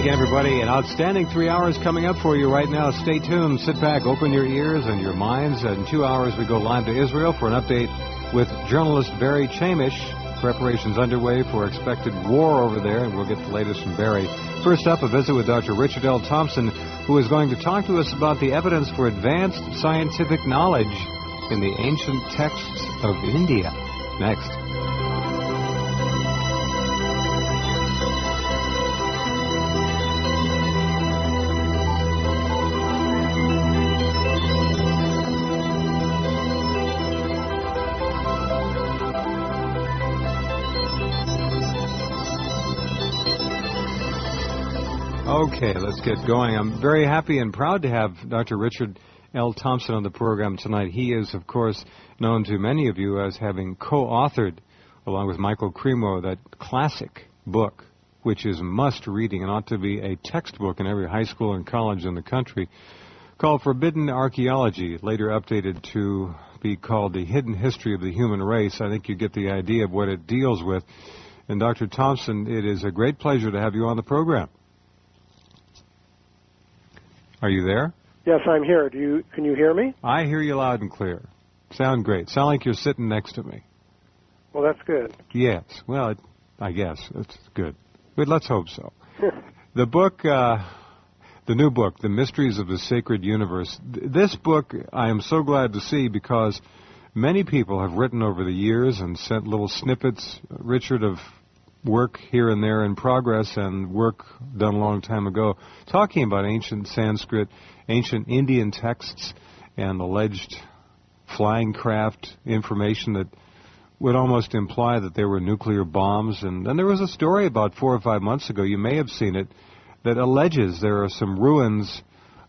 again, everybody. An outstanding 3 hours coming up for you right now. Stay tuned. Sit back, open your ears and your minds. In 2 hours, we go live to Israel for an update with journalist Barry Chamish. Preparations underway for expected war over there, and we'll get the latest from Barry. First up, a visit with Dr. Richard L. Thompson, who is going to talk to us about the evidence for advanced scientific knowledge in the ancient texts of India. Next. Okay, let's get going. I'm very happy and proud to have Dr. Richard L. Thompson on the program tonight. He is, of course, known to many of you as having co-authored, along with Michael Cremo, that classic book, which is must-reading and ought to be a textbook in every high school and college in the country, called Forbidden Archaeology, later updated to be called The Hidden History of the Human Race. I think you get the idea of what it deals with. And Dr. Thompson, it is a great pleasure to have you on the program. Are you there? Yes, I'm here. Can you hear me? I hear you loud and clear. Sound great. Sound like you're sitting next to me. Well, that's good. Yes. Well, I guess it's good. But let's hope so. The book, the new book, The Mysteries of the Sacred Universe. This book I am so glad to see because many people have written over the years and sent little snippets, Richard, of work here and there in progress and work done a long time ago, talking about ancient Sanskrit, ancient Indian texts, and alleged flying craft information that would almost imply that there were nuclear bombs. And then there was a story about 4 or 5 months ago, you may have seen it, that alleges there are some ruins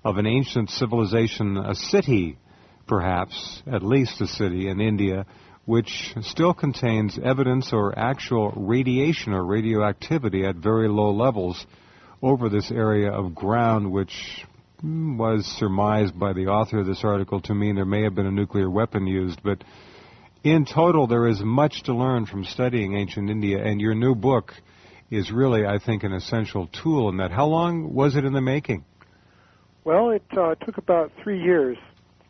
of an ancient civilization, a city, perhaps, at least a city in India, which still contains evidence or actual radiation or radioactivity at very low levels over this area of ground, which was surmised by the author of this article to mean there may have been a nuclear weapon used. But in total, there is much to learn from studying ancient India, and your new book is really, I think, an essential tool in that. How long was it in the making? Well, it took about 3 years,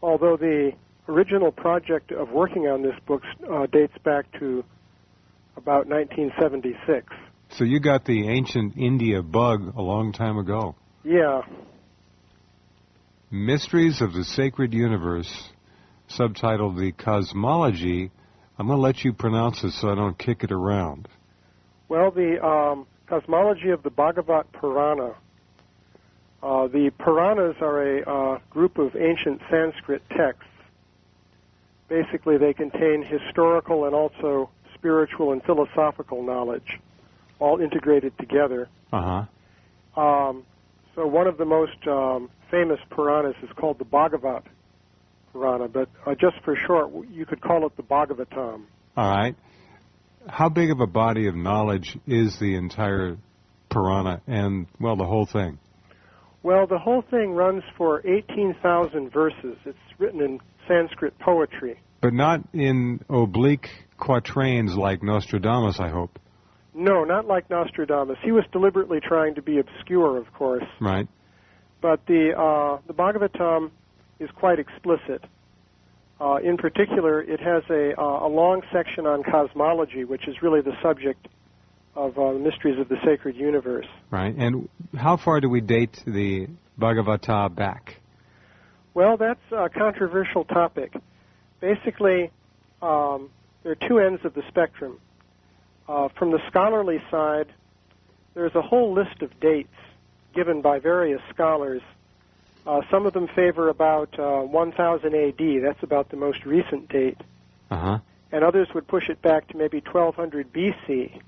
although the original project of working on this book dates back to about 1976. So you got the ancient India bug a long time ago. Yeah. Mysteries of the Sacred Universe, subtitled The Cosmology. I'm going to let you pronounce it so I don't kick it around. Well, the cosmology of the Bhagavad Purana. The Puranas are a group of ancient Sanskrit texts. Basically, they contain historical and also spiritual and philosophical knowledge, all integrated together. Uh-huh. So one of the most famous Puranas is called the Bhagavat Purana, but just for short, you could call it the Bhagavatam. All right. How big of a body of knowledge is the entire Purana and, well, the whole thing? Well, the whole thing runs for 18,000 verses. It's written in Sanskrit poetry. But not in oblique quatrains like Nostradamus, I hope. No, not like Nostradamus. He was deliberately trying to be obscure, of course. Right. But the Bhagavatam is quite explicit. In particular, it has a long section on cosmology, which is really the subject of the mysteries of the sacred universe. Right. And how far do we date the Bhagavata back? Well, that's a controversial topic. Basically, there are two ends of the spectrum. From the scholarly side, there's a whole list of dates given by various scholars. Some of them favor about 1000 A.D. That's about the most recent date. Uh-huh. And others would push it back to maybe 1200 B.C.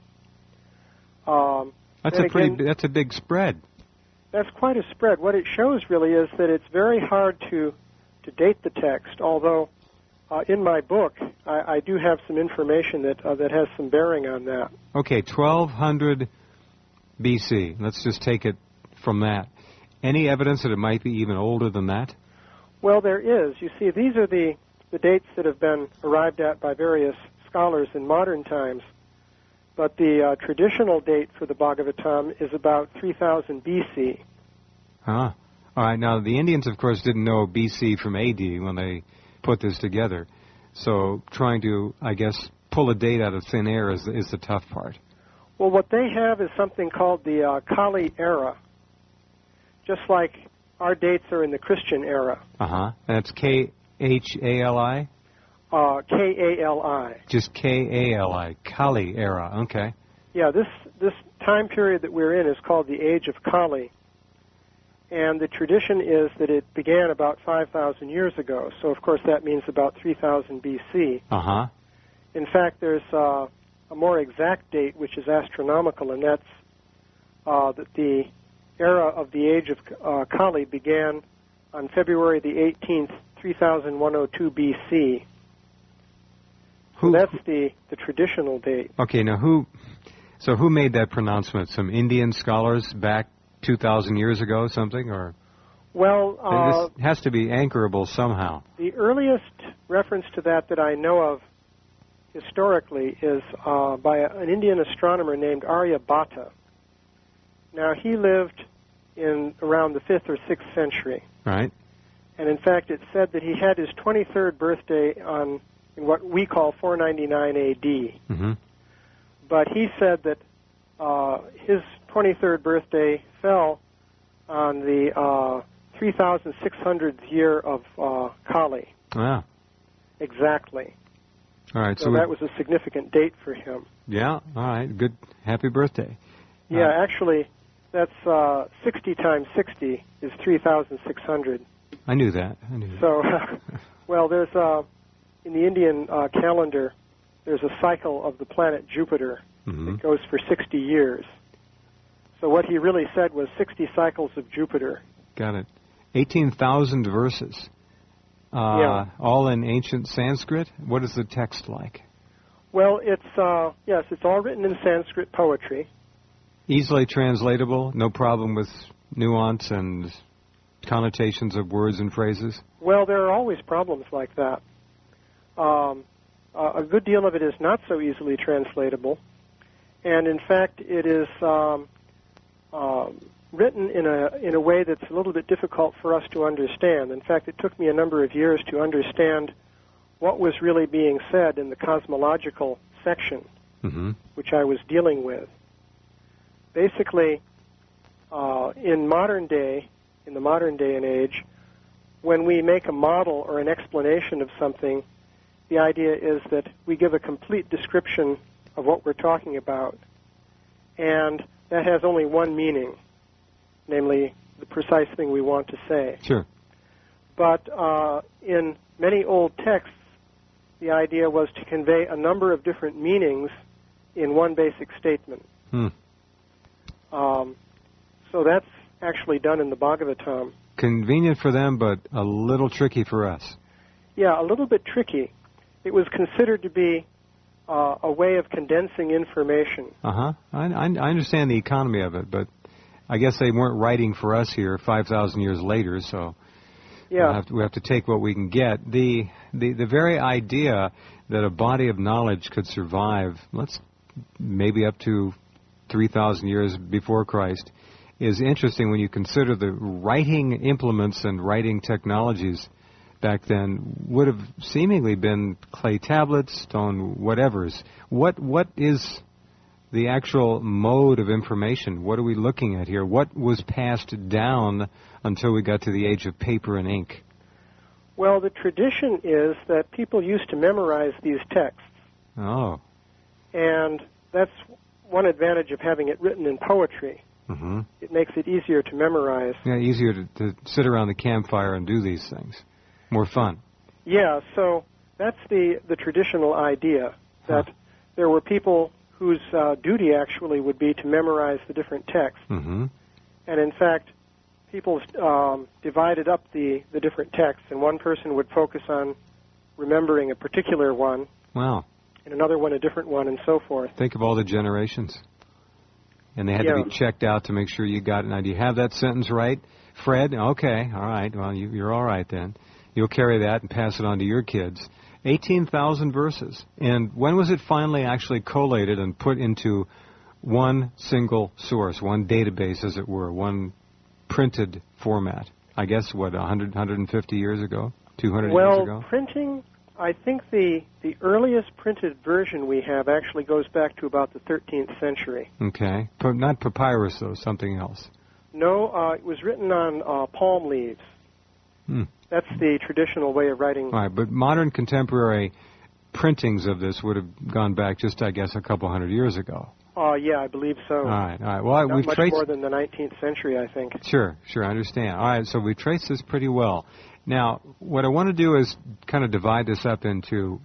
That's a big spread. That's quite a spread. What it shows really is that it's very hard to date the text, although in my book I do have some information that has some bearing on that. Okay, 1200 B.C. Let's just take it from that. Any evidence that it might be even older than that? Well, there is. You see, these are the dates that have been arrived at by various scholars in modern times. But the traditional date for the Bhagavatam is about 3000 BC. Huh. All right. Now, the Indians, of course, didn't know BC from AD when they put this together. So trying to, I guess, pull a date out of thin air is the tough part. Well, what they have is something called the Kali era, just like our dates are in the Christian era. Uh-huh. That's Khali? Kali. Just Kali. Kali era. Okay. Yeah, this time period that we're in is called the Age of Kali. And the tradition is that it began about 5,000 years ago. So, of course, that means about 3000 BC. Uh-huh. In fact, there's a more exact date, which is astronomical, and that's that the era of the Age of Kali began on February the 18th, 3102 BC. So that's the traditional date. Okay, now who made that pronouncement? Some Indian scholars back 2,000 years ago, something, or? Well, this has to be anchorable somehow. The earliest reference to that I know of historically is by an Indian astronomer named Aryabhata. Now, he lived in around the 5th or 6th century. Right. And in fact, it's said that he had his 23rd birthday in what we call 499 AD. Mm-hmm. But he said that his 23rd birthday fell on the 3600th year of Kali. Ah. Exactly. All right. So that was a significant date for him. Yeah. All right. Good. Happy birthday. Yeah, actually, that's 60 times 60 is 3,600. I knew that. So, well, there's in the Indian calendar, there's a cycle of the planet Jupiter that goes for 60 years. So what he really said was 60 cycles of Jupiter. Got it. 18,000 verses. All in ancient Sanskrit? What is the text like? Well, it's all written in Sanskrit poetry. Easily translatable? No problem with nuance and connotations of words and phrases? Well, there are always problems like that. A good deal of it is not so easily translatable. And in fact, it is written in a way that's a little bit difficult for us to understand. In fact, it took me a number of years to understand what was really being said in the cosmological section, which I was dealing with. Basically, in the modern day and age, when we make a model or an explanation of something, the idea is that we give a complete description of what we're talking about, and that has only one meaning, namely the precise thing we want to say. Sure. But in many old texts, the idea was to convey a number of different meanings in one basic statement. So that's actually done in the Bhagavatam. Convenient for them, but a little tricky for us. Yeah, a little bit tricky. It was considered to be a way of condensing information. I understand the economy of it, but I guess they weren't writing for us here 5,000 years later, so yeah. we have to take what we can get. The very idea that a body of knowledge could survive, maybe up to 3,000 years before Christ, is interesting when you consider the writing implements and writing technologies back then would have seemingly been clay tablets, stone whatevers. What is the actual mode of information? What are we looking at here? What was passed down until we got to the age of paper and ink? Well, the tradition is that people used to memorize these texts. Oh. And that's one advantage of having it written in poetry. It makes it easier to memorize. Yeah, easier to sit around the campfire and do these things. More fun. Yeah, so that's the traditional idea, that there were people whose duty actually would be to memorize the different texts. And in fact, people divided up the different texts, and one person would focus on remembering a particular one. Wow. And another one a different one, and so forth. Think of all the generations. And they had to be checked out to make sure you got it. Now, do you have that sentence right, Fred? Okay, all right. Well, you're all right then. You'll carry that and pass it on to your kids. 18,000 verses. And when was it finally actually collated and put into one single source, one database, as it were, one printed format? I guess, 100, 150 years ago? 200 years ago? Well, printing, I think the earliest printed version we have actually goes back to about the 13th century. Okay. Not papyrus, though, something else. No, it was written on palm leaves. That's the traditional way of writing. All right, but modern contemporary printings of this would have gone back just, I guess, a couple hundred years ago. Yeah, I believe so. All right. Well, Not we've much traced more than the 19th century, I think. Sure, I understand. All right, so we traced this pretty well. Now, what I want to do is kind of divide this up into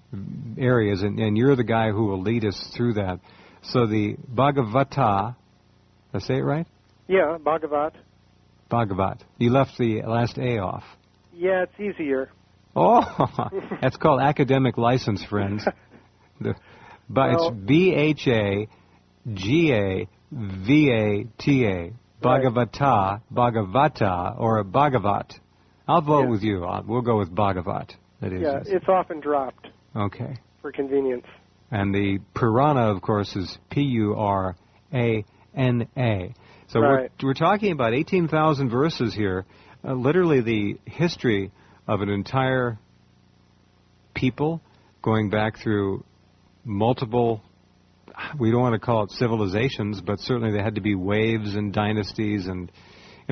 areas, and you're the guy who will lead us through that. So the Bhagavata, did I say it right? Yeah, Bhagavat. You left the last A off. Yeah, it's easier. Oh, that's called academic license, friends. But it's Bhagavata, Bhagavata, Bhagavata, or a Bhagavat. I'll vote with you. We'll go with Bhagavat. That is. Yeah, it's often dropped. Okay. For convenience. And the Purana, of course, is Purana. So we're talking about 18,000 verses here, literally the history of an entire people going back through multiple, we don't want to call it civilizations, but certainly there had to be waves and dynasties and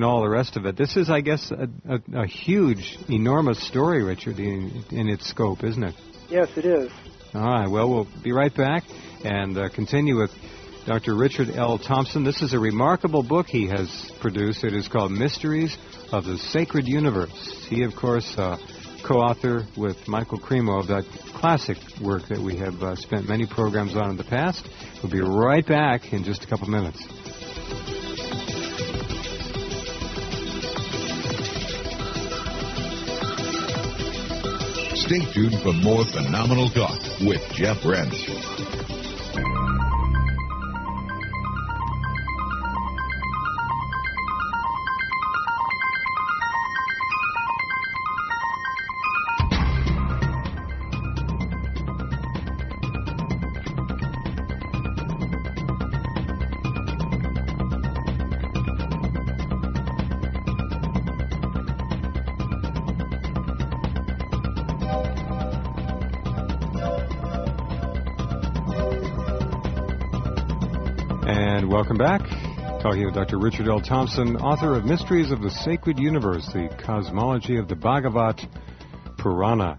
all the rest of it. This is, I guess, a huge, enormous story, Richard, in its scope, isn't it? Yes, it is. All right, well, we'll be right back and continue with Dr. Richard L. Thompson. This is a remarkable book he has produced. It is called Mysteries of the Sacred Universe. He, of course, co-author with Michael Cremo of that classic work that we have spent many programs on in the past. We'll be right back in just a couple minutes. Stay tuned for more phenomenal talk with Jeff Rense. Welcome back. Talking with Dr. Richard L. Thompson, author of Mysteries of the Sacred Universe, the Cosmology of the Bhagavat Purana.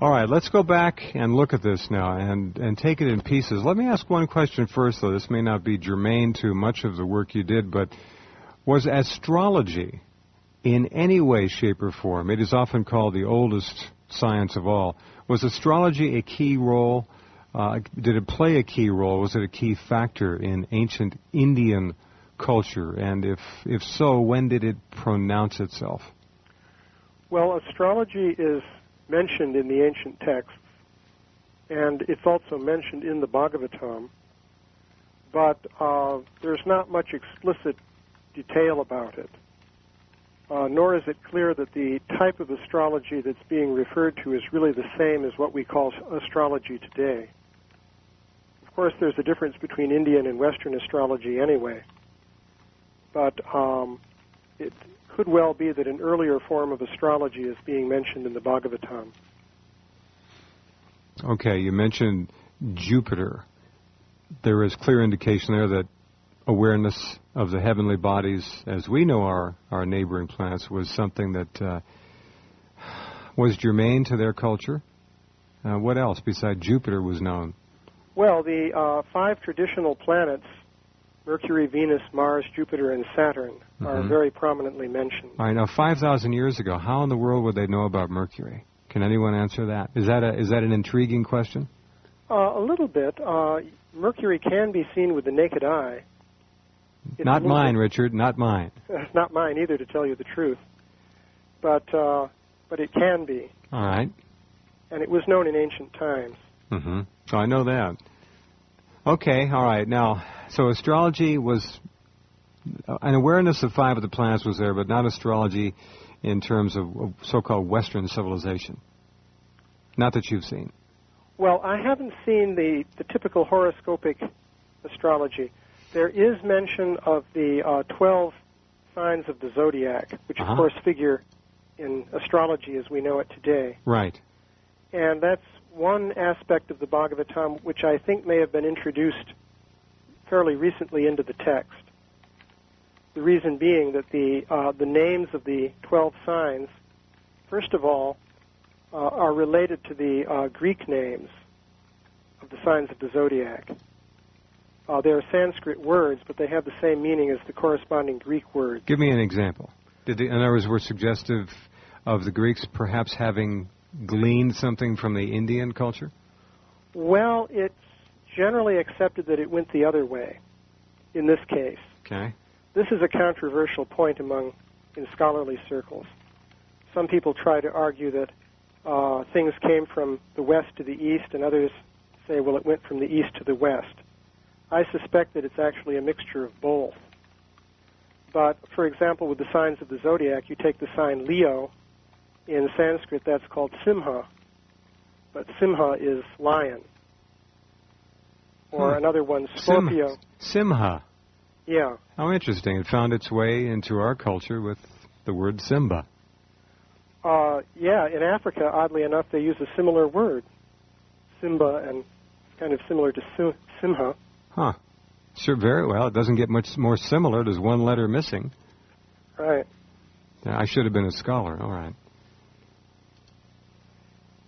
All right, let's go back and look at this now and take it in pieces. Let me ask one question first, though. This may not be germane to much of the work you did, but was astrology in any way, shape, or form, it is often called the oldest science of all, was astrology a key role? Did it play a key role? Was it a key factor in ancient Indian culture? And if so, when did it pronounce itself? Well, astrology is mentioned in the ancient texts, and it's also mentioned in the Bhagavatam, but there's not much explicit detail about it, nor is it clear that the type of astrology that's being referred to is really the same as what we call astrology today. Of course, there's a difference between Indian and Western astrology anyway, but it could well be that an earlier form of astrology is being mentioned in the Bhagavatam. Okay, you mentioned Jupiter. There is clear indication there that awareness of the heavenly bodies, as we know our neighboring planets, was something that was germane to their culture. What else besides Jupiter was known? Well, the 5 traditional planets, Mercury, Venus, Mars, Jupiter, and Saturn, are very prominently mentioned. All right, now 5,000 years ago, how in the world would they know about Mercury? Can anyone answer that? Is that an intriguing question? A little bit. Mercury can be seen with the naked eye. Not mine, Richard, not mine. Not mine either, to tell you the truth. But it can be. All right. And it was known in ancient times. Mm-hmm. So I know that. Okay, all right. Now, so astrology was, an awareness of 5 of the planets was there, but not astrology in terms of so-called Western civilization. Not that you've seen. Well, I haven't seen the typical horoscopic astrology. There is mention of the 12 signs of the zodiac, which of course figure in astrology as we know it today. Right. And that's one aspect of the Bhagavatam which I think may have been introduced fairly recently into the text. The reason being that the names of the 12 signs, first of all, are related to the Greek names of the signs of the zodiac. They are Sanskrit words, but they have the same meaning as the corresponding Greek words. Give me an example. In other words, were suggestive of the Greeks perhaps having gleaned something from the Indian culture? Well, it's generally accepted that it went the other way in this case. Okay. This is a controversial point in scholarly circles. Some people try to argue that things came from the west to the east, and others say, well, it went from the east to the west. I suspect that it's actually a mixture of both. But, for example, with the signs of the zodiac, you take the sign Leo. In Sanskrit, that's called Simha. But Simha is lion. Or another one, Scorpio. Simha. Yeah. How interesting. It found its way into our culture with the word Simba. Yeah, in Africa, oddly enough, they use a similar word. Simba, and kind of similar to Simha. Huh. Sure, very well. It doesn't get much more similar. There's one letter missing. Right. Yeah, I should have been a scholar. All right.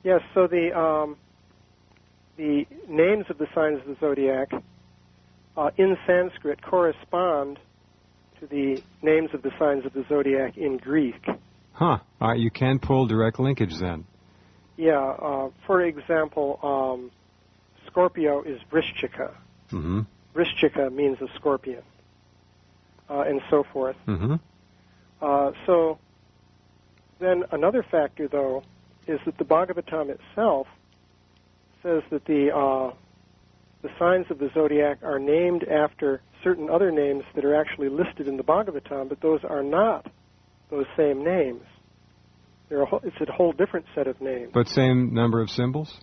Yes, so the names of the signs of the zodiac in Sanskrit correspond to the names of the signs of the zodiac in Greek. Huh. All right, you can pull direct linkage then. Yeah. For example, Scorpio is Vrishchika. Mm-hmm. Vrishchika means a scorpion, and so forth. Mm-hmm. So then another factor, though, is that the Bhagavatam itself says that the signs of the zodiac are named after certain other names that are actually listed in the Bhagavatam, but those are not those same names. It's a whole different set of names. But same number of symbols?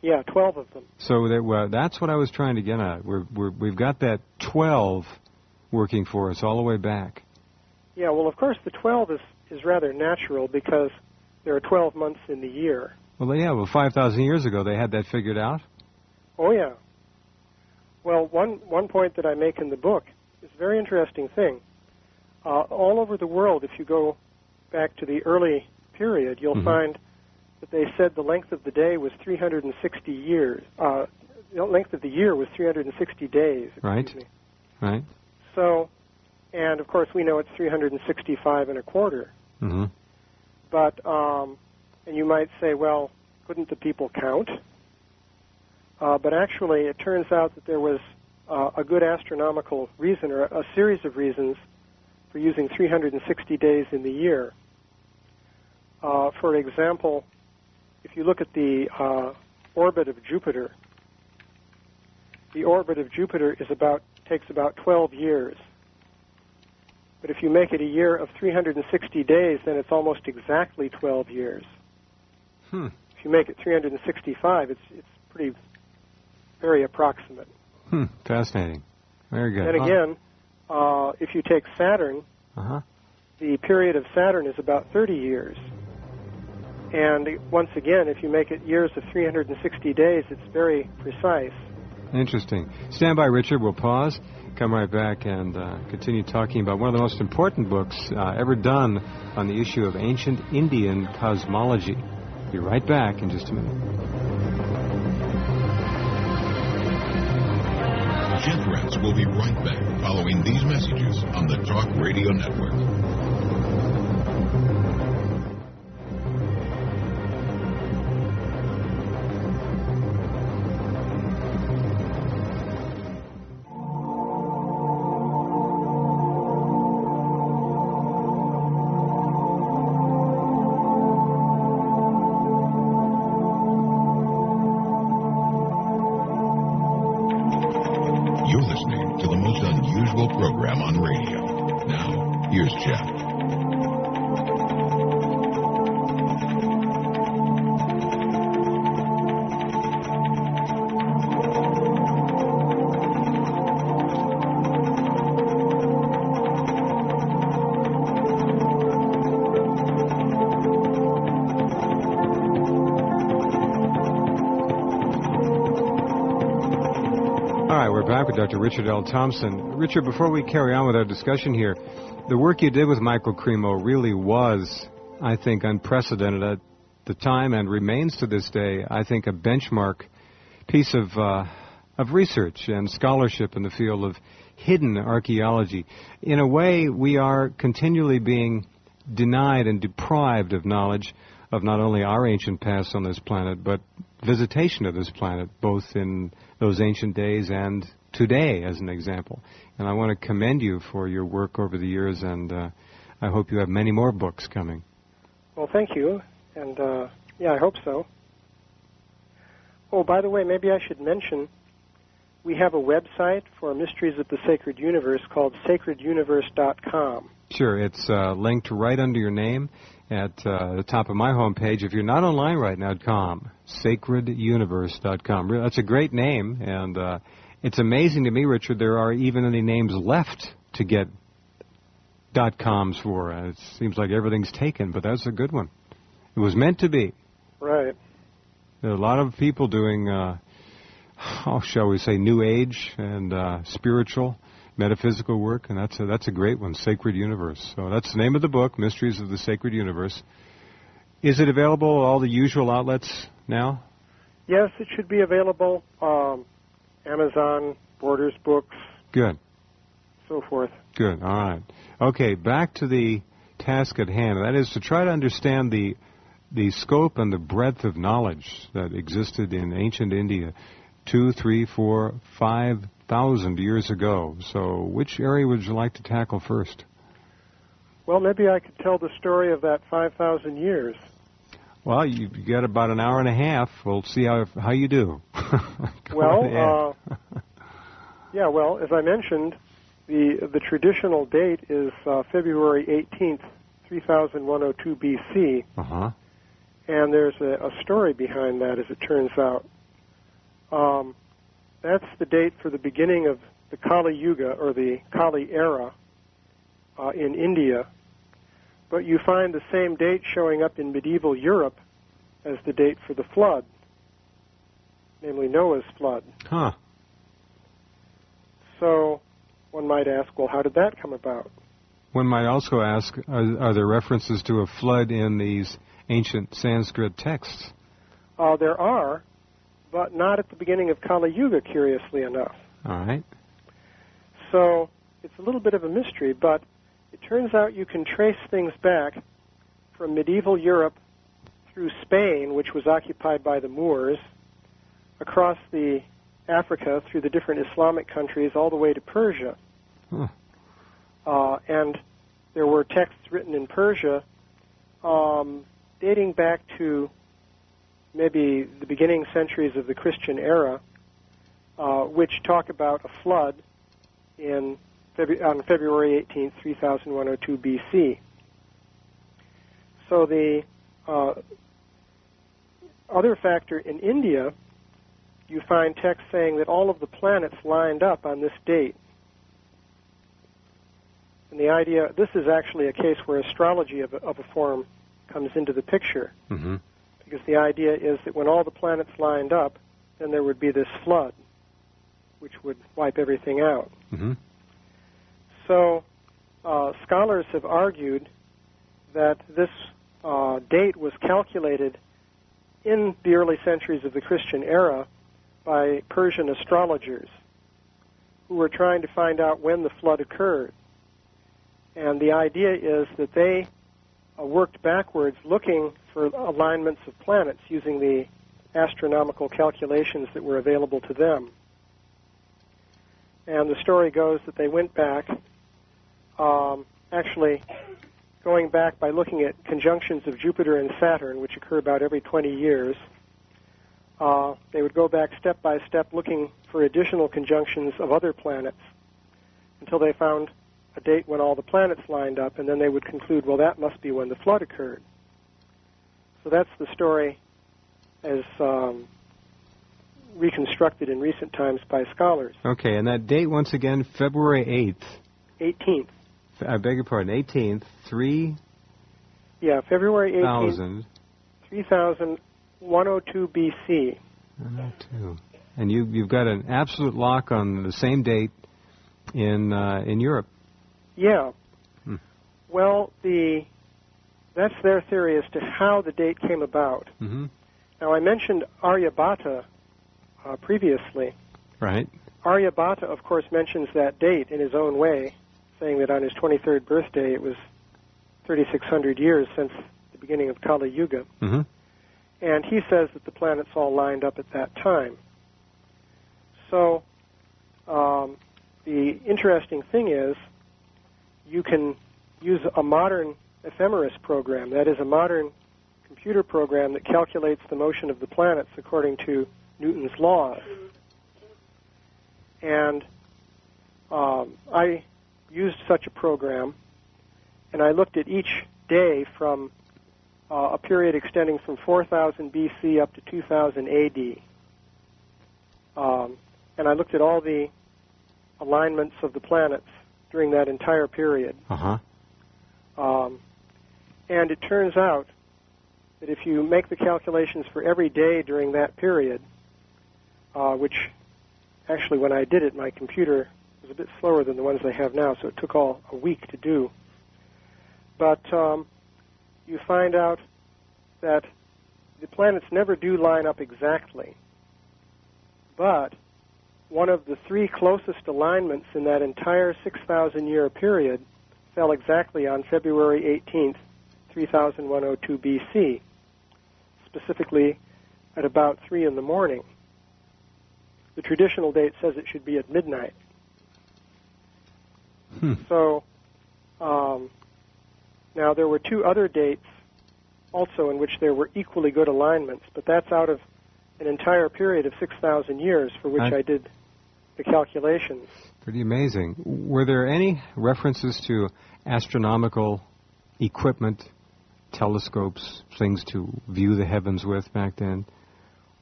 Yeah, 12 of them. So that's what I was trying to get at. We've got that 12 working for us all the way back. Yeah, well, of course, the 12 is rather natural because there are 12 months in the year. Well, 5,000 years ago they had that figured out. Oh, yeah. Well, one point that I make in the book is a very interesting thing. All over the world, if you go back to the early period, you'll find that they said the length of the day was 360 years. The length of the year was 360 days. Right. Right. So, and of course we know it's 365 and a quarter. Mm-hmm. But, and you might say, well, couldn't the people count? But actually, it turns out that there was a good astronomical reason, or a series of reasons, for using 360 days in the year. For example, if you look at the orbit of Jupiter, the orbit of Jupiter takes about 12 years. But if you make it a year of 360 days, then it's almost exactly 12 years. If you make it 365, it's very approximate. Fascinating. Very good. And again, if you take Saturn, the period of Saturn is about 30 years. And once again, if you make it years of 360 days, it's very precise. Interesting. Stand by, Richard. We'll pause, come right back, and continue talking about one of the most important books ever done on the issue of ancient Indian cosmology. Be right back in just a minute. Jeff Rense will be right back following these messages on the Talk Radio Network. You're listening to the most unusual program on radio. Now, here's Jeff. Hi, we're back with Dr. Richard L. Thompson. Richard, before we carry on with our discussion here, the work you did with Michael Cremo really was, I think, unprecedented at the time and remains to this day, I think, a benchmark piece of research and scholarship in the field of hidden archaeology. In a way, we are continually being denied and deprived of knowledge of not only our ancient past on this planet, but visitation of this planet, both in those ancient days and today, as an example. And I want to commend you for your work over the years, and I hope you have many more books coming. Well, thank you, and yeah, I hope so. Oh, by the way, maybe I should mention, we have a website for Mysteries of the Sacred Universe called sacreduniverse.com. Sure, it's linked right under your name at the top of my homepage. If you're not online right now, sacreduniverse.com. That's a great name, and it's amazing to me, Richard, there are even any names left to get .coms for. It seems like everything's taken, but that's a good one. It was meant to be. Right. There are a lot of people doing, how shall we say, New Age and spiritual, metaphysical work, and that's a great one, Sacred Universe. So that's the name of the book, Mysteries of the Sacred Universe. Is it available at all the usual outlets now? Yes, it should be available. Amazon, Borders Books. Good. So forth. Good, all right. Okay, back to the task at hand, and that is to try to understand the scope and the breadth of knowledge that existed in ancient India 2, 3, 4, 5,000 years ago. So which area would you like to tackle first? Well, maybe I could tell the story of that 5,000 years. Well, you got about an hour and a half. We'll see how you do. Well, yeah, well, as I mentioned, the traditional date is February 18th, 3102 BC. Uh-huh. And there's a story behind that, as it turns out. That's the date for the beginning of the Kali Yuga, or the Kali era, in India. But you find the same date showing up in medieval Europe as the date for the flood, namely Noah's flood. Huh. So one might ask, well, how did that come about? One might also ask, are there references to a flood in these ancient Sanskrit texts? There are, but not at the beginning of Kali Yuga, curiously enough. All right. So it's a little bit of a mystery, but it turns out you can trace things back from medieval Europe through Spain, which was occupied by the Moors, across the Africa through the different Islamic countries, all the way to Persia. Huh. And there were texts written in Persia dating back to maybe the beginning centuries of the Christian era, which talk about a flood on February 18th, 3102 BC. So the other factor in India, you find texts saying that all of the planets lined up on this date. And the idea, this is actually a case where astrology of a form comes into the picture. Mm-hmm. Because the idea is that when all the planets lined up, then there would be this flood, which would wipe everything out. Mm-hmm. So scholars have argued that this date was calculated in the early centuries of the Christian era by Persian astrologers who were trying to find out when the flood occurred. And the idea is that they worked backwards looking for alignments of planets using the astronomical calculations that were available to them. And the story goes that they went back, actually going back by looking at conjunctions of Jupiter and Saturn, which occur about every 20 years. They would go back step by step looking for additional conjunctions of other planets until they found a date when all the planets lined up, and then they would conclude, well, that must be when the flood occurred. So that's the story as reconstructed in recent times by scholars. Okay, and that date, once again, February 8th. 18th. I beg your pardon, 18th, February 18th, 3102 BC. 102. And you've got an absolute lock on the same date in Europe. Yeah. Well, that's their theory as to how the date came about. Mm-hmm. Now, I mentioned Aryabhata previously. Right. Aryabhata, of course, mentions that date in his own way, saying that on his 23rd birthday it was 3,600 years since the beginning of Kali Yuga. Mm-hmm. And he says that the planets all lined up at that time. So the interesting thing is you can use a modern ephemeris program, that is a modern computer program that calculates the motion of the planets according to Newton's laws. And I used such a program, and I looked at each day from a period extending from 4000 BC up to 2000 AD. And I looked at all the alignments of the planets during that entire period. Uh-huh. And it turns out that if you make the calculations for every day during that period, which actually when I did it, my computer was a bit slower than the ones they have now, so it took all a week to do. But you find out that the planets never do line up exactly. But one of the three closest alignments in that entire 6,000-year period fell exactly on February 18th, 3102 BC, specifically at about 3 in the morning. The traditional date says it should be at midnight. So now there were two other dates also in which there were equally good alignments, but that's out of an entire period of 6,000 years for which I did the calculations. Pretty amazing. Were there any references to astronomical equipment, telescopes, things to view the heavens with back then?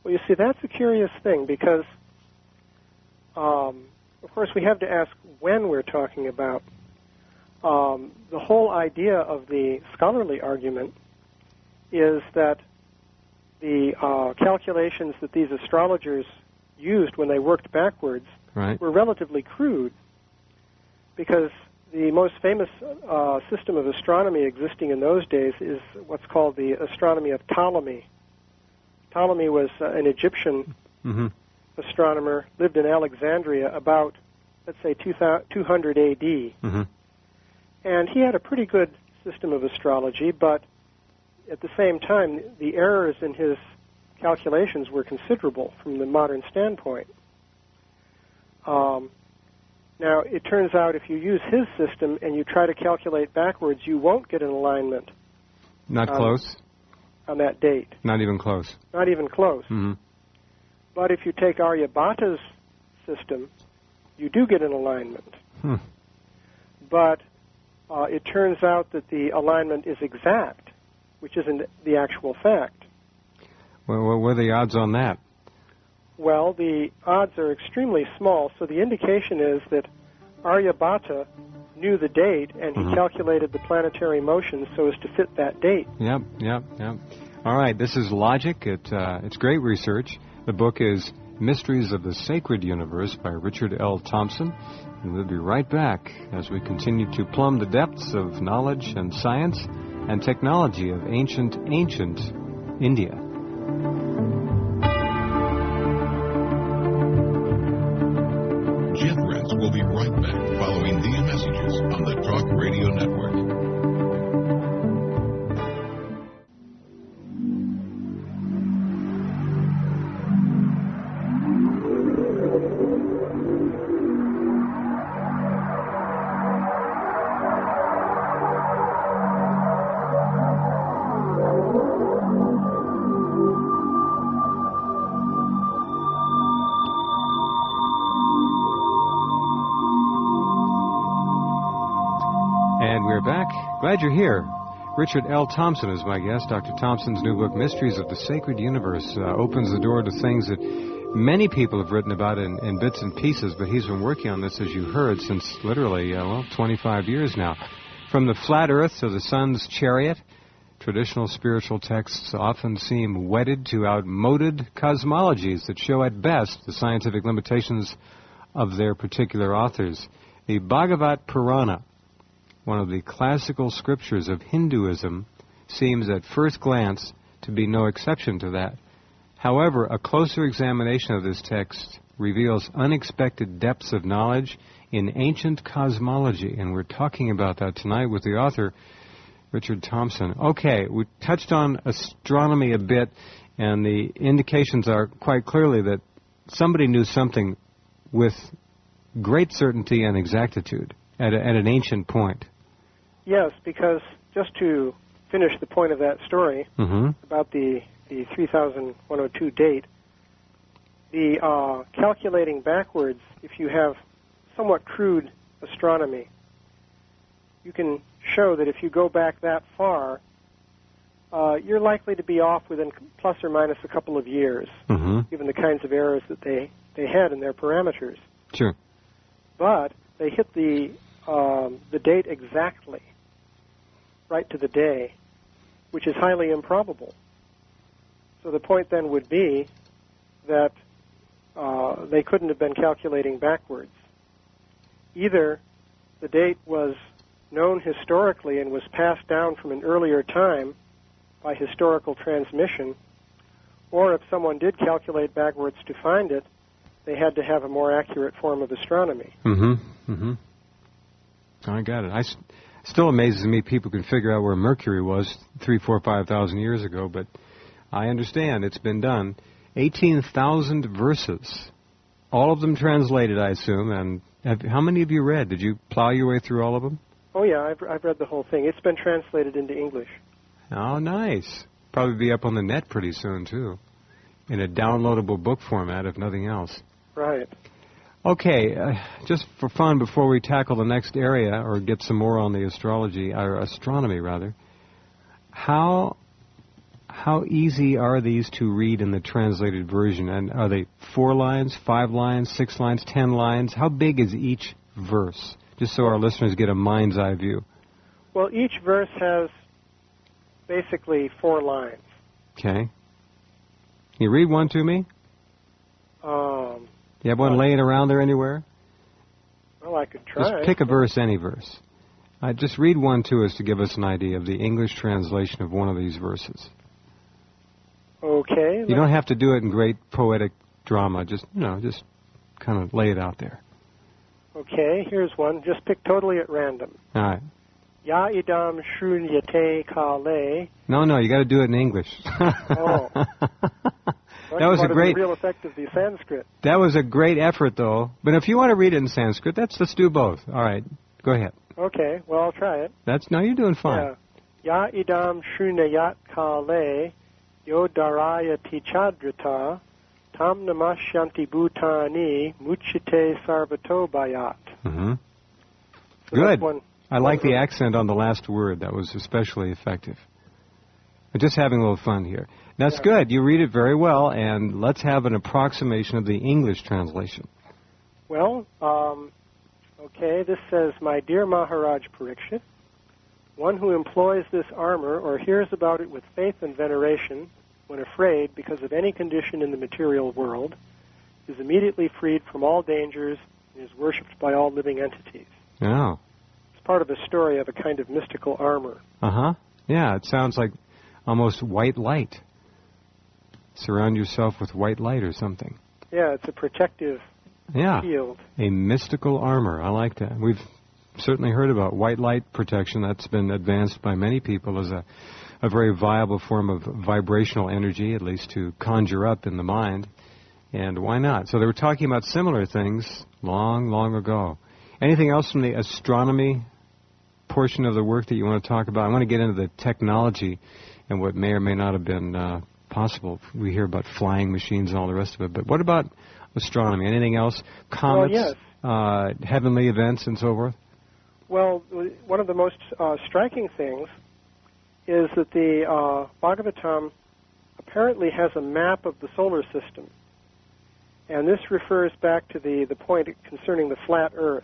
Well, you see, that's a curious thing because, of course, we have to ask when we're talking about. The whole idea of the scholarly argument is that the calculations that these astrologers used when they worked backwards were relatively crude, because the most famous system of astronomy existing in those days is what's called the astronomy of Ptolemy. Ptolemy was an Egyptian astronomer, lived in Alexandria about, let's say, 200 A.D. And he had a pretty good system of astrology, but at the same time, the errors in his calculations were considerable from the modern standpoint. Now, it turns out if you use his system and you try to calculate backwards, you won't get an alignment. Not close? On that date. Not even close? Not even close. But if you take Aryabhata's system, you do get an alignment. But it turns out that the alignment is exact, which isn't the actual fact. Well, what are the odds on that? Well, the odds are extremely small, so the indication is that Aryabhata knew the date, and he calculated the planetary motion so as to fit that date. Yep. All right, this is Logic. It's great research. The book is Mysteries of the Sacred Universe by Richard L. Thompson. And we'll be right back as we continue to plumb the depths of knowledge and science and technology of ancient India. Jeff Rense will be right back following these messages on the Talk Radio Network. Glad you're here. Richard L. Thompson is my guest. Dr. Thompson's new book, Mysteries of the Sacred Universe, opens the door to things that many people have written about in bits and pieces, but he's been working on this, as you heard, since literally, 25 years now. From the flat Earth to the sun's chariot, Traditional spiritual texts often seem wedded to outmoded cosmologies that show at best the scientific limitations of their particular authors. The Bhagavad Purana, one of the classical scriptures of Hinduism, seems at first glance to be no exception to that. However, a closer examination of this text reveals unexpected depths of knowledge in ancient cosmology, and we're talking about that tonight with the author, Richard Thompson. Okay, we touched on astronomy a bit, and the indications are quite clearly that somebody knew something with great certainty and exactitude at an ancient point. Yes, because just to finish the point of that story about the 3102 date, the calculating backwards, if you have somewhat crude astronomy, you can show that if you go back that far, you're likely to be off within plus or minus a couple of years, given the kinds of errors that they had in their parameters. Sure. But they hit the date exactly, right to the day, which is highly improbable. So the point then would be that they couldn't have been calculating backwards. Either the date was known historically and was passed down from an earlier time by historical transmission, or if someone did calculate backwards to find it, they had to have a more accurate form of astronomy. I got it. Still amazes me people can figure out where Mercury was 3,000, 4,000, 5,000 years ago, but I understand it's been done. 18,000 verses, all of them translated, I assume. And how many have you read? Did you plow your way through all of them? Oh, yeah, I've read the whole thing. It's been translated into English. Oh, nice. Probably be up on the net pretty soon, too, in a downloadable book format, if nothing else. Right. Okay, just for fun, before we tackle the next area, or get some more on the astronomy, rather, how easy are these to read in the translated version? And are they 4 lines, 5 lines, 6 lines, 10 lines? How big is each verse? Just so our listeners get a mind's eye view. Well, each verse has basically 4 lines. Okay. Can you read one to me? You have one laying around there anywhere? Well, I could try. Just pick a verse, any verse. Just read one to us to give us an idea of the English translation of one of these verses. Okay. You don't have to do it in great poetic drama. Just kind of lay it out there. Okay, here's one. Just pick totally at random. All right. Ya idam shrunyate kale. No, you got to do it in English. Oh. That was a great. The real effect of the Sanskrit. That was a great effort, though. But if you want to read it in Sanskrit, let's do both. All right, go ahead. Okay, well, I'll try it. You're doing fine. Ya idam shrunayat kale yo daraya tichadrita tam namashyanti bhutani muchite sarvato bayat. So good. I like the accent on the last word. That was especially effective. We're just having a little fun here. That's good. You read it very well, and let's have an approximation of the English translation. Well, okay, this says, My dear Maharaj Parikshit, one who employs this armor or hears about it with faith and veneration when afraid because of any condition in the material world is immediately freed from all dangers and is worshipped by all living entities. Oh. It's part of a story of a kind of mystical armor. Yeah, it sounds like almost white light. Surround yourself with white light or something. Yeah, it's a protective shield. A mystical armor. I like that. We've certainly heard about white light protection. That's been advanced by many people as a very viable form of vibrational energy, at least to conjure up in the mind. And why not? So they were talking about similar things long, long ago. Anything else from the astronomy portion of the work that you want to talk about? I want to get into the technology and what may or may not have been possible. We hear about flying machines and all the rest of it. But what about astronomy? Anything else? Comets, heavenly events, and so forth? Well, one of the most striking things is that the Bhagavatam apparently has a map of the solar system. And this refers back to the point concerning the flat Earth.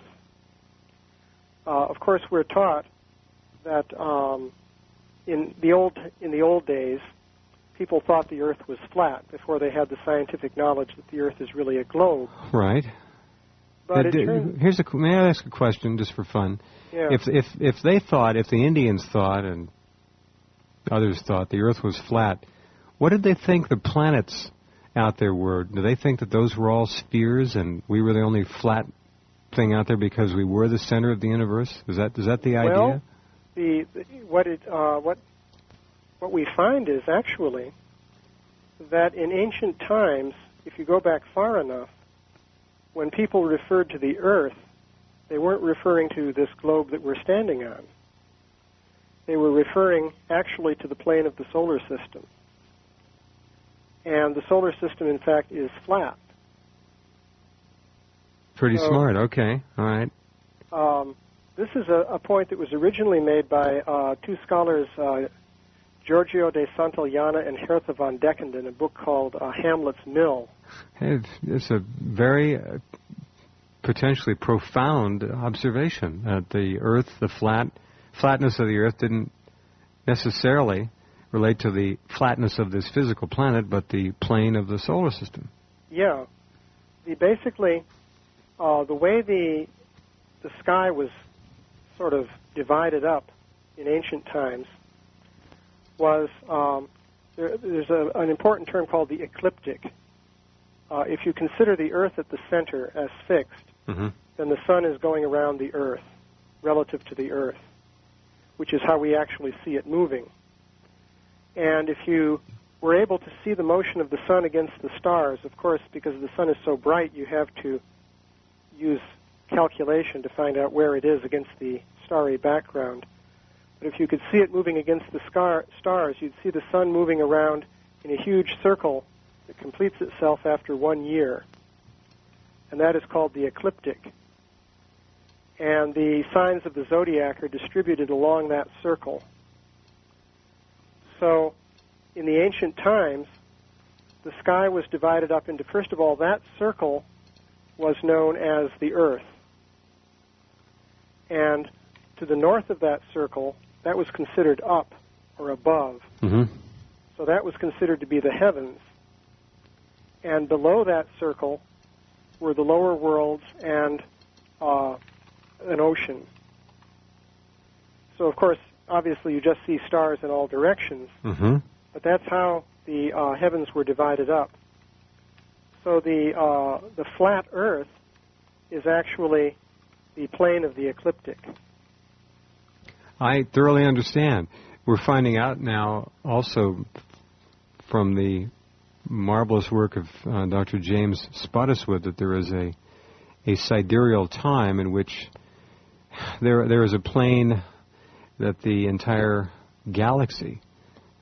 Of course, we're taught that in the old days, people thought the Earth was flat before they had the scientific knowledge that the Earth is really a globe. Right. But may I ask a question just for fun? Yeah. If the Indians thought, and others thought the Earth was flat, what did they think the planets out there were? Do they think that those were all spheres and we were the only flat thing out there because we were the center of the universe? Is that the idea? Well, what we find is actually that in ancient times, if you go back far enough, when people referred to the Earth, they weren't referring to this globe that we're standing on. They were referring actually to the plane of the solar system. And the solar system, in fact, is flat. Pretty smart. Okay. All right. This is a point that was originally made by two scholars, Giorgio de Santillana and Hertha von Deckend, in a book called Hamlet's Mill. It's a very potentially profound observation that the Earth, the flatness of the Earth didn't necessarily relate to the flatness of this physical planet, but the plane of the solar system. Yeah. Basically, the way the sky was sort of divided up in ancient times was there's an important term called the ecliptic. If you consider the Earth at the center as fixed, then the sun is going around the Earth relative to the Earth, which is how we actually see it moving. And if you were able to see the motion of the sun against the stars, of course, because the sun is so bright, you have to use calculation to find out where it is against the starry background. But if you could see it moving against the stars, you'd see the sun moving around in a huge circle that completes itself after 1 year. And that is called the ecliptic. And the signs of the zodiac are distributed along that circle. So in the ancient times, the sky was divided up into, first of all, that circle was known as the Earth. And to the north of that circle, that was considered up or above. So that was considered to be the heavens. And below that circle were the lower worlds and an ocean. So, of course, obviously you just see stars in all directions, but that's how the heavens were divided up. So the flat Earth is actually the plane of the ecliptic. I thoroughly understand. We're finding out now also from the marvelous work of Dr. James Spottiswoode that there is a sidereal time in which there is a plane that the entire galaxy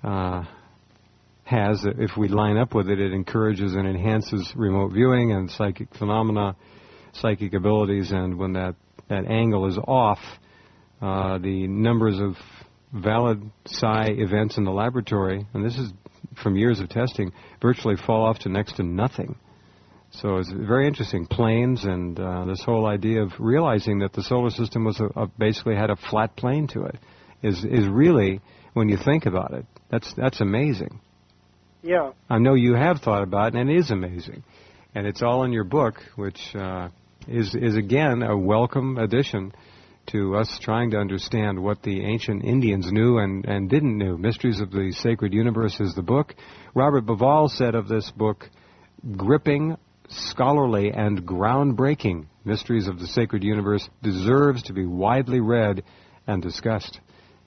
has. If we line up with it, it encourages and enhances remote viewing and psychic phenomena, psychic abilities, and when that angle is off, the numbers of valid psi events in the laboratory, and this is from years of testing, virtually fall off to next to nothing. So it's very interesting. Planes and this whole idea of realizing that the solar system was basically had a flat plane to it is really, when you think about it, that's amazing. Yeah. I know you have thought about it, and it is amazing. And it's all in your book, which is again a welcome addition to us trying to understand what the ancient Indians knew and didn't know. Mysteries of the Sacred Universe is the book. Robert Bauval said of this book, gripping, scholarly, and groundbreaking. Mysteries of the Sacred Universe deserves to be widely read and discussed.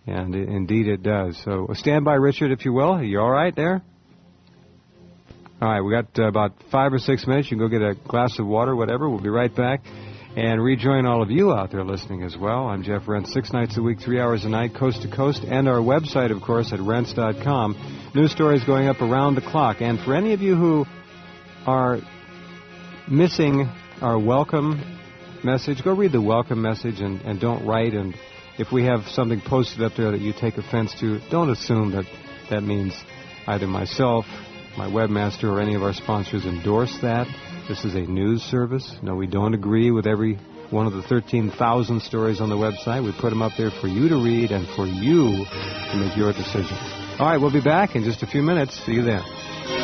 And indeed it does. So stand by, Richard, if you will. Are you all right there? All right, we got about 5 or 6 minutes. You can go get a glass of water, whatever. We'll be right back. And rejoin all of you out there listening as well. I'm Jeff Rense, 6 nights a week, 3 hours a night, coast to coast. And our website, of course, at rense.com. News stories going up around the clock. And for any of you who are missing our welcome message, go read the welcome message and don't write. And if we have something posted up there that you take offense to, don't assume that means either myself, my webmaster, or any of our sponsors endorse that. This is a news service. No, we don't agree with every one of the 13,000 stories on the website. We put them up there for you to read and for you to make your decision. All right, we'll be back in just a few minutes. See you then.